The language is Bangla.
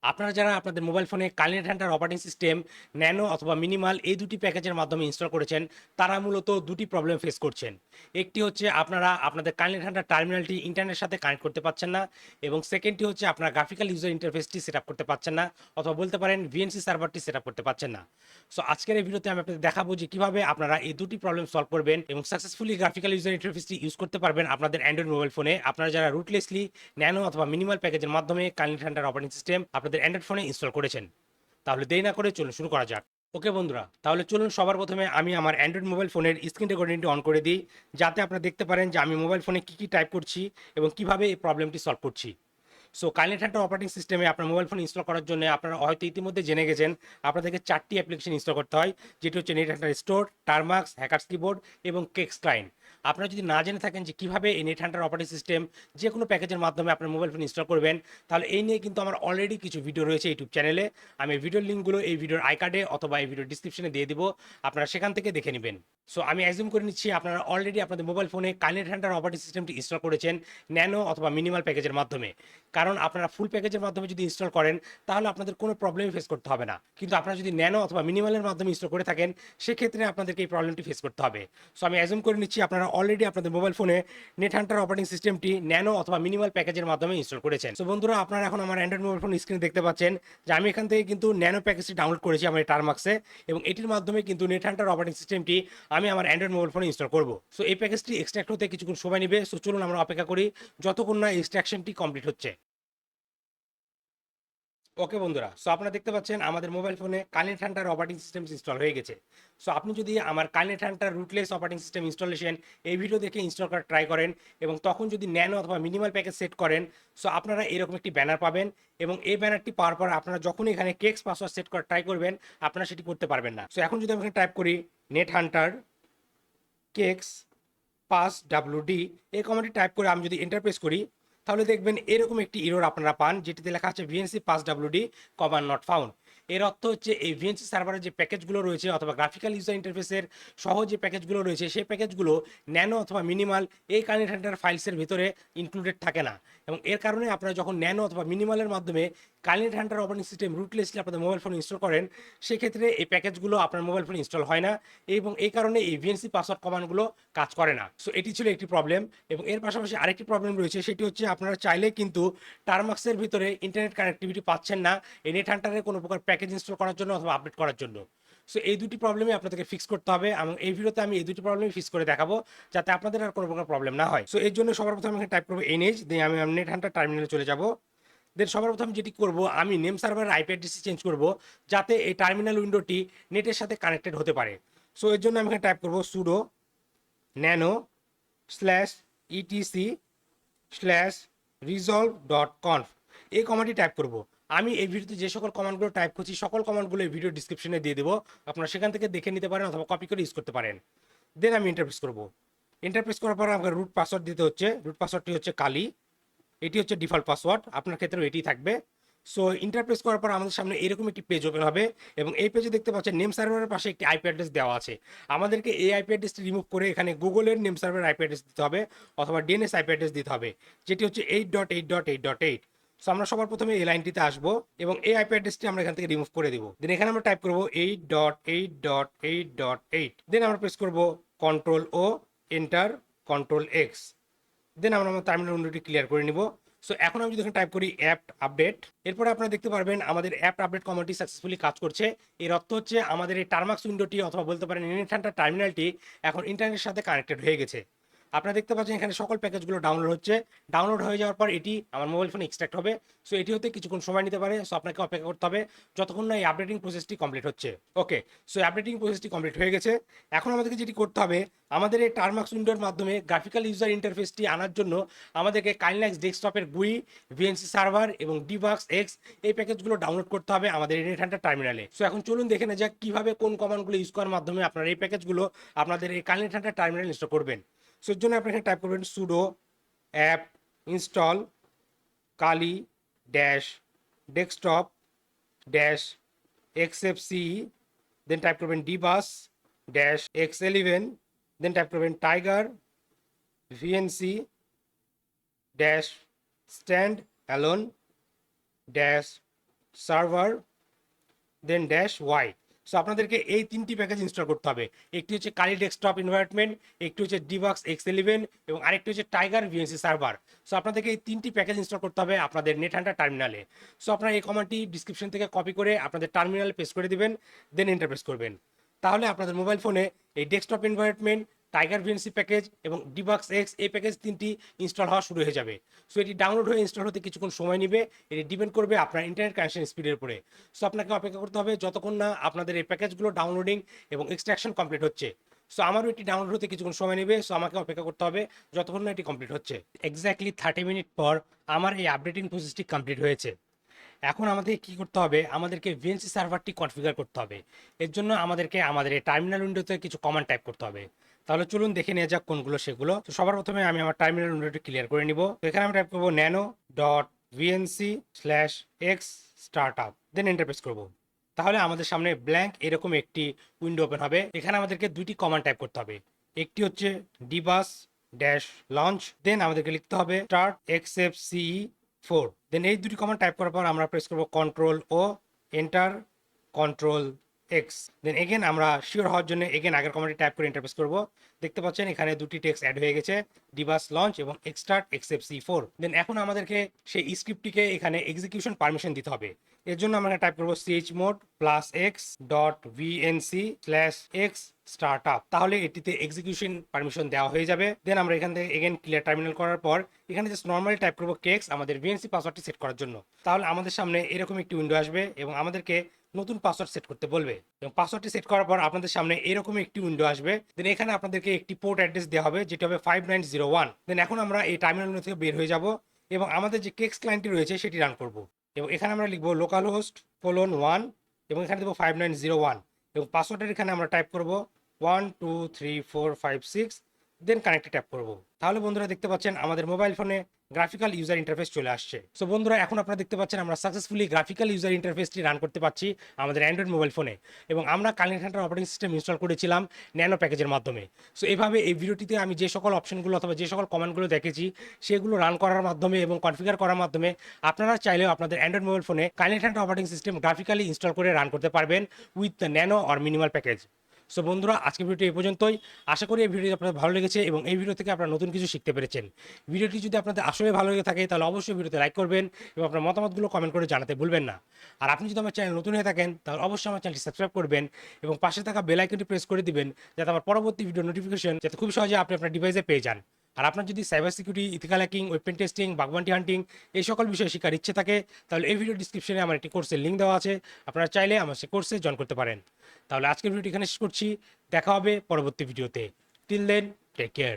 আপনারা যারা আপনাদের মোবাইল ফোনে কালি নেথান্টার অপারেটিং সিস্টেম ন্যানো অথবা মিনিমাল এই দুটি প্যাকেজের মাধ্যমে ইনস্টল করেছেন, তারা মূলত দুটি প্রবলেম ফেস করছেন। একটি হচ্ছে আপনারা আপনাদের কালি নেথান্টার টার্মিনালটি ইন্টারনেটের সাথে কানেক্ট করতে পারছেন না, এবং সেকেন্ডটি হচ্ছে আপনারা গ্রাফিক্যাল ইউজার ইন্টারফেসটি সেট আপ করতে পারছেন না, অথবা বলতে পারেন ভিএনসি সার্ভারটি সেট আপ করতে পারছেন না। সো আজকের এই ভিডিওতে আমি আপনাদের দেখাবো যে কিভাবে আপনারা এই দুটি প্রবলেম সলভ করবেন এবং সাকসেসফুলি গ্রাফিক্যাল ইউজার ইন্টারফেসটি ইউজ করতে পারবেন আপনাদের অ্যান্ড্রয়েড মোবাইল ফোনে, আপনারা যারা রুটলেসলি ন্যানো অথবা মিনিমাল প্যাকেজের মাধ্যমে কালি নেথান্টার অপারেটিং সিস্টেম আপনাদের অ্যান্ড্রয়েড ফোনে ইনস্টল করেছেন। তাহলে দেরি না করে চলুন শুরু করা যাক। ওকে বন্ধুরা, তাহলে চলুন সবার প্রথমে আমি আমার অ্যান্ড্রয়েড মোবাইল ফোনের স্ক্রিন রেকর্ডিংটি অন করে দিই, যাতে আপনারা দেখতে পারেন যে আমি মোবাইল ফোনে কী কী টাইপ করছি এবং কিভাবে এই প্রবলেমটি সলভ করছি। সো কালি নেথান্টার অপারেটিং সিস্টেমে আপনার মোবাইল ফোন ইনস্টল করার জন্য আপনারা হয়তো ইতিমধ্যে জেনে গেছেন আপনাদেরকে 4টি অ্যাপ্লিকেশন ইনস্টল করতে হয়, যেটি হচ্ছে নেথান্টার স্টোর, টারমাক্স, হ্যাকার্স কিবোর্ড এবং কেক্স ক্লায়েন্ট। আপনারা যদি না জেনে থাকেন যে কীভাবে এই নেথান্টার অপারেটিং সিস্টেম যে কোনো প্যাকেজের মাধ্যমে আপনার মোবাইল ফোন ইনস্টল করবেন, তাহলে এই নিয়ে কিন্তু আমার অলরেডি কিছু ভিডিও রয়েছে ইউটিউব চ্যানেলে। আমি ভিডিওর লিঙ্কগুলো এই ভিডিওর আই কার্ডে অথবা এই ভিডিওর ডিসক্রিপশনে দিয়ে দিব, আপনারা সেখান থেকে দেখে নেবেন। সো আমি অ্যাজিউম করে নিচ্ছি আপনারা অলরেডি আপনাদের মোবাইল ফোনে কালি নেথান্টার অপারেটিং সিস্টেমটি ইনস্টল করেছেন ন্যানো অথবা মিনিমাল প্যাকেজের মাধ্যমে, কারণ আপনারা ফুল প্যাকেজের মাধ্যমে যদি ইনস্টল করেন তাহলে আপনাদের কোনো প্রবলেমই ফেস করতে হবে না, কিন্তু আপনারা যদি ন্যানো অথবা মিনিমালের মাধ্যমে ইনস্টল করে থাকেন সেক্ষেত্রে আপনাদেরকে এই প্রবলেমটি ফেস করতে হবে। সো আমি অ্যাজিউম করে নিচ্ছি আপনারা অলরেডি আপনাদের মোবাইল ফোনে নেথান্টার অপারেটিং সিস্টেমটি ন্যানো অথবা মিনিমাল প্যাকেজের মাধ্যমে ইনস্টল করেছেন। সো বন্ধুরা, আপনারা এখন আমার অ্যান্ড্রয়েড মোবাইল ফোন স্ক্রিনে দেখতে পাচ্ছেন যে আমি এখান থেকে কিন্তু ন্যানো প্যাকেজটি ডাউনলোড করেছি আমার টারমাক্সে, এবং এটির মাধ্যমে কিন্তু নেথান্টার অপারেটিং সিস্টেমটি আমি আমার অ্যান্ড্রয়েড মোবাইল ফোনে ইনস্টল করব। সো এই প্যাকেজটি এক্সট্রাক্ট হতে কিছুক্ষণ সময় নেবে। সো চলুন আমরা অপেক্ষা করি যতক্ষণ না এক্সট্রাকশনটি কমপ্লিট হচ্ছে। ওকে বন্ধুরা, সো আপনারা দেখতে পাচ্ছেন আমাদের মোবাইল ফোনে কালি নেথান্টার অপারেটিং সিস্টেম ইনস্টল হয়ে গেছে। সো আপনি যদি আমার কালি নেথান্টার রুটলেস অপারেটিং সিস্টেম ইনস্টলেশন এই ভিডিও দেখে ইনস্টল করার ট্রাই করেন এবং তখন যদি ন্যানো অথবা মিনিমাল প্যাকেজ সেট করেন, সো আপনারা এরকম একটি ব্যানার পাবেন, এবং এই ব্যানারটি পাওয়ার পর আপনারা যখন এখানে কেক্স পাসওয়ার্ড সেট করার ট্রাই করবেন আপনারা সেটি করতে পারবেন না। সো এখন যদি আমি এখানে টাইপ করি নেথান্টার কেক্স পাস ডাব্লিউডি, এই কমান্ডটি টাইপ করে আমি যদি এন্টার প্রেস করি, তাহলে দেখবেন এরকম একটি এরর আপনারা পান, যেটিতে লেখা আছে VNC pass WD command not found. এর অর্থ হচ্ছে এই ভিএনসি সার্ভারের যে প্যাকেজগুলো রয়েছে অথবা গ্রাফিক্যাল ইউজার ইন্টারফেসের সহ যে প্যাকেজগুলো রয়েছে সেই প্যাকেজগুলো ন্যানো অথবা মিনিমাল এই কালি নেথান্টার ফাইলসের ভিতরে ইনক্লুডেড থাকে না, এবং এর কারণে আপনারা যখন ন্যানো অথবা মিনিমালের মাধ্যমে কালি নেথান্টার অপারেটিং সিস্টেম রুটলেসলি আপনাদের মোবাইল ফোনে ইনস্টল করেন সেক্ষেত্রে এই প্যাকেজগুলো আপনার মোবাইল ফোনে ইনস্টল হয় না, এবং এই কারণে এই ভিএনসি পাসওয়ার্ড কমান্ডগুলো কাজ করে না। সো এটি ছিল একটি প্রবলেম, এবং এর পাশাপাশি আরেকটি প্রবলেম রয়েছে, সেটি হচ্ছে আপনারা চাইলে কিন্তু টারমাক্সের ভিতরে ইন্টারনেট কানেক্টিভিটি পাচ্ছেন না এই নেথান্টারের কোনো প্রকার প্যাকেজ ইনস্টল করার জন্য অথবা আপডেট করার জন্য। সো এই দুটি প্রবলেমই আপনাদেরকে ফিক্স করতে হবে, এবং এই ভিডিওতে আমি এই দুটি প্রবলেমই ফিক্স করে দেখাবো যাতে আপনাদের আর কোনো প্রকার প্রবলেম না হয়। সো এর জন্য সবার প্রথমে আমি টাইপ করবো এনএইচ, দিয়ে আমি নেথান্টার টার্মিনালে চলে যাব। দেন সবার প্রথম যেটি করব, আমি নেম সার্ভারের আইপি অ্যাড্রেসটি চেঞ্জ করব যাতে এই টার্মিনাল উইন্ডোটি নেটের সাথে কানেক্টেড হতে পারে। সো এর জন্য আমি এখানে টাইপ করব pseudo nano slash etc slash resolv.conf, এই কমান্ডটি টাইপ করব। আমি এই ভিডিওতে যে সকল কমান্ডগুলো টাইপ করছি সকল কমান্ডগুলো এই ভিডিও ডিসক্রিপশনে দিয়ে দেবো, আপনারা সেখান থেকে দেখে নিতে পারেন অথবা কপি করে ইউজ করতে পারেন। দেন আমি ইন্টারপ্রেস করব। ইন্টারপ্রেস করার পর আমাকে রুট পাসওয়ার্ড দিতে হচ্ছে। রুট পাসওয়ার্ডটি হচ্ছে কালি, এটি হচ্ছে ডিফল্ট পাসওয়ার্ড, আপনার ক্ষেত্রেও এটি থাকবে। সো ইন্টারপ্রেস করার পর আমাদের সামনে এরকম একটি পেজ ওপেন হবে, এবং এই পেজে দেখতে পাচ্ছেন নেম সার্ভারের পাশে একটি আইপি অ্যাড্রেস দেওয়া আছে। আমাদেরকে এই আইপি অ্যাড্রেসটি রিমুভ করে এখানে গুগলের নেম সার্ভারের আইপি অ্যাড্রেস দিতে হবে অথবা ডিএনএস আইপি অ্যাড্রেস দিতে হবে, যেটি হচ্ছে 8.8.8.8। সো আমরা সবার প্রথমে এই লাইনটিতে আসবো এবং এই আইপি অ্যাড্রেসটি আমরা এখান থেকে রিমুভ করে দিব। দেন এখানে আমরা টাইপ করবো 8.8.8.8। দেন আমরা প্রেস করবো control O enter, control X. দেন আমরা আমার টার্মিনাল উইন্ডোটি ক্লিয়ার করে নিব। সো এখন আমি যদি টাইপ করি অ্যাপ আপডেট, এরপরে আপনারা দেখতে পারবেন আমাদের অ্যাপ আপডেট কমান্ডটি সাকসেসফুলি কাজ করছে। এর অর্থ হচ্ছে আমাদের এই টারমাক্স উইন্ডোটি অথবা বলতে পারেন নেথান্টার টার্মিনালটি এখন ইন্টারনেটের সাথে কানেক্টেড হয়ে গেছে। আপনারা দেখতে পাচ্ছেন এখানে সকল প্যাকেজগুলো ডাউনলোড হচ্ছে। ডাউনলোড হয়ে যাওয়ার পর এটি আমার মোবাইল ফোনে এক্সট্রাক্ট হবে। সো এটি হতে কিছুক্ষণ সময় নিতে পারে, সো আপনাকে অপেক্ষা করতে হবে যতক্ষণ না এই আপডেটিং প্রসেসটি কমপ্লিট হচ্ছে। ওকে, সো আপডেটিং প্রসেসটি কমপ্লিট হয়ে গেছে। এখন আমাদেরকে যেটি করতে হবে, আমাদের এই টারমাক্স উইন্ডোর মাধ্যমে গ্রাফিক্যাল ইউজার ইন্টারফেসটি আনার জন্য আমাদেরকে কালি লিনাক্স ডেস্কটপের গুই, ভিএনসি সার্ভার এবং ডিবাক্স এক্স এই প্যাকেজগুলো ডাউনলোড করতে হবে আমাদের এই নেথান্টার টার্মিনালে। সো এখন চলুন দেখে নেওয়া যাক কিভাবে কোন কমান্ডগুলো ইউজ করার মাধ্যমে আপনারা এই প্যাকেজগুলো আপনাদের এই কালি নেথান্টার টার্মিনালে ইনস্টল করবেন। সো এর জন্য আপনি এখানে টাইপ করবেন sudo apt install Kali dash desktop dash xfce, then type করবেন dbus dash x11, then type করবেন tiger VNC dash stand alone dash server then dash Y. So আপনাদেরকে এই তিনটি প্যাকেজ ইনস্টল করতে হবে। একটি হচ্ছে কালি ডেস্কটপ এনভায়রনমেন্ট, একটি হচ্ছে ডিবাক্স X11 এবং আরেকটি হচ্ছে টাইগার ভিএনসি সার্ভার। সো আপনাদেরকে এই তিনটি প্যাকেজ ইনস্টল করতে হবে আপনাদের নেটহান্টার টার্মিনালে। সো আপনারা এই কমান্ডটি ডিসক্রিপশন থেকে কপি করে আপনাদের টার্মিনালে পেস্ট করে দিবেন, দেন এন্টার প্রেস করবেন। তাহলে আপনাদের মোবাইল ফোনে এই desktop environment, tiger VNC package এবং ডিবাক্স এক্স এই প্যাকেজ তিনটি ইনস্টল হওয়া শুরু হয়ে যাবে। সো এটি ডাউনলোড হয়ে ইনস্টল হতে কিছুক্ষণ সময় নেবে। এটি ডিপেন্ড করবে আপনার ইন্টারনেট কানেকশন স্পিডের উপরে। সো আপনাকে অপেক্ষা করতে হবে যতক্ষণ না আপনাদের এই প্যাকেজগুলো ডাউনলোডিং এবং এক্সট্রাকশন কমপ্লিট হচ্ছে। সো আমারও এটি ডাউনলোড হতে কিছুক্ষণ সময় নেবে। সো আমাকে অপেক্ষা করতে হবে যতক্ষণ না এটি কমপ্লিট হচ্ছে। এক্স্যাক্টলি 30 মিনিট পর আমার এই আপডেটিং প্রসেসটি কমপ্লিট হয়েছে। এখন আমাদের কি করতে হবে, আমাদেরকে ভিএনসি সার্ভারটি কনফিগার করতে হবে। এর জন্য আমাদেরকে আমাদের এই টার্মিনাল উইন্ডোতে কিছু কমান্ড টাইপ করতে হবে। তাহলে চলুন দেখে নেওয়া যাক কোনগুলো সেগুলো। তো সবার প্রথমে আমি আমার টার্মিনাল উইন্ডোটি ক্লিয়ার করে নিব। তো এখানে আমি টাইপ করবো nano.vnc/xstartup, দেন এন্টার প্রেস করবো। তাহলে আমাদের সামনে ব্ল্যাঙ্ক এরকম একটি উইন্ডো ওপেন হবে। এখানে আমাদেরকে দুইটি কমান্ড টাইপ করতে হবে। একটি হচ্ছে ডিবাস ড্যাশ লঞ্চ, দেন আমাদেরকে লিখতে হবে স্টার্ট xfce4। দেন এই দুটি কমান্ড টাইপ করার পর আমরা প্রেস করবো control O enter, control X. Then again আমরা শিওর হওয়ার জন্য এগেন আগের কমান্ডটি টাইপ করে এন্টার প্রেস করবো। দেখতে পাচ্ছেন এখানে দুটি টেক্সট অ্যাড হয়ে গেছে, ডিবাস লঞ্চ এবং এক্সটার্ট xfce4। দেন এখন আমাদেরকে সেই স্ক্রিপ্টটিকে এখানে এক্সিকিউশন পারমিশন দিতে হবে। এর জন্য আমরা টাইপ করবো chmod +x.vnc/xstartup। তাহলে এটিতে এক্সিকিউশন পারমিশন দেওয়া হয়ে যাবে। দেন আমরা এখান থেকে এগেন ক্লিয়ার টার্মিনাল করার পর এখানে জাস্ট নর্মালি টাইপ করবো কেক্স আমাদের ভিএনসি পাসওয়ার্ডটি সেট করার জন্য। তাহলে আমাদের সামনে এরকম একটি উইন্ডো আসবে এবং আমাদেরকে নতুন পাসওয়ার্ড সেট করতে বলবে। এবং পাসওয়ার্ডটি সেট করার পর আপনাদের সামনে এরকম একটি উইন্ডো আসবে। দেন এখানে আপনাদেরকে একটি পোর্ট অ্যাড্রেস দেওয়া হবে যেটা হবে 5901। দেন এখন আমরা এই টার্মিনাল থেকে বের হয়ে যাব এবং আমাদের যে কেক্স ক্লায়েন্টটি রয়েছে সেটি রান করব। এবং এখানে আমরা লিখবো localhost:1 এবং এখানে দেবো 5901 এবং পাসওয়ার্ডের এখানে আমরা টাইপ করব 123456, দেন কানেক্টে ট্যাপ করব। তাহলে বন্ধুরা দেখতে পাচ্ছেন আমাদের মোবাইল ফোনে গ্রাফিক্যাল ইউজার ইন্টারফেস চলে আসছে। সো বন্ধুরা এখন আপনারা দেখতে পাচ্ছেন আমরা সাকসেসফুলি গ্রাফিক্যাল ইউজার ইন্টারফেসটি রান করতে পারছি আমাদের অ্যান্ড্রয়েড মোবাইল ফোনে। এবং আমরা কালি নেথান্টার অপারেটিং সিস্টেম ইনস্টল করেছিলাম ন্যানো প্যাকেজের মাধ্যমে। সো এভাবে এই ভিডিওটিতে আমি যে সকল অপশনগুলো অথবা যে সকল কমান্ডগুলো দেখেছি সেগুলো রান করার মাধ্যমে এবং কনফিগার করার মাধ্যমে আপনারা চাইলেও আপনাদের অ্যান্ড্রয়েড মোবাইল ফোনে কালি নেথান্টার অপারেটিং সিস্টেম গ্রাফিক্যালি ইনস্টল করে রান করতে পারবেন with the nano or minimal package. So বন্ধুরা আজকের ভিডিওটি এই পর্যন্তই। আশা করি এই ভিডিওটি আপনাদের ভালো লেগেছে এবং এই ভিডিও থেকে আপনারা নতুন কিছু শিখতে পেরেছেন। ভিডিওটি যদি আপনাদের আসলে ভালো লেগে থাকে তাহলে অবশ্যই ভিডিওতে লাইক করবেন এবং আপনার মতামতগুলো কমেন্ট করে জানাতে ভুলবেন না। আর আপনি যদি আমার চ্যানেল নতুন হয়ে থাকেন তাহলে অবশ্যই আমার চ্যানেলটি সাবস্ক্রাইব করবেন এবং পাশে থাকা বেল আইকনটি প্রেস করে দিবেন যাতে আমার পরবর্তী ভিডিও নোটিফিকেশন যাতে খুব সহজে আপনি আপনার ডিভাইসে পেয়ে যান। আর আপনার যদি cyber security, ethical hacking, web pen testing, bug bounty hunting এই সকল বিষয়ে শেখার ইচ্ছে থাকে তাহলে এই ভিডিও ডিসক্রিপশনে আমার একটি কোর্সের লিঙ্ক দেওয়া আছে, আপনারা চাইলে আমার সেই কোর্সে জয়েন করতে পারেন। তাহলে আজকের ভিডিওটি এখানে শেষ করছি, দেখা হবে পরবর্তী ভিডিওতে। Till then take care.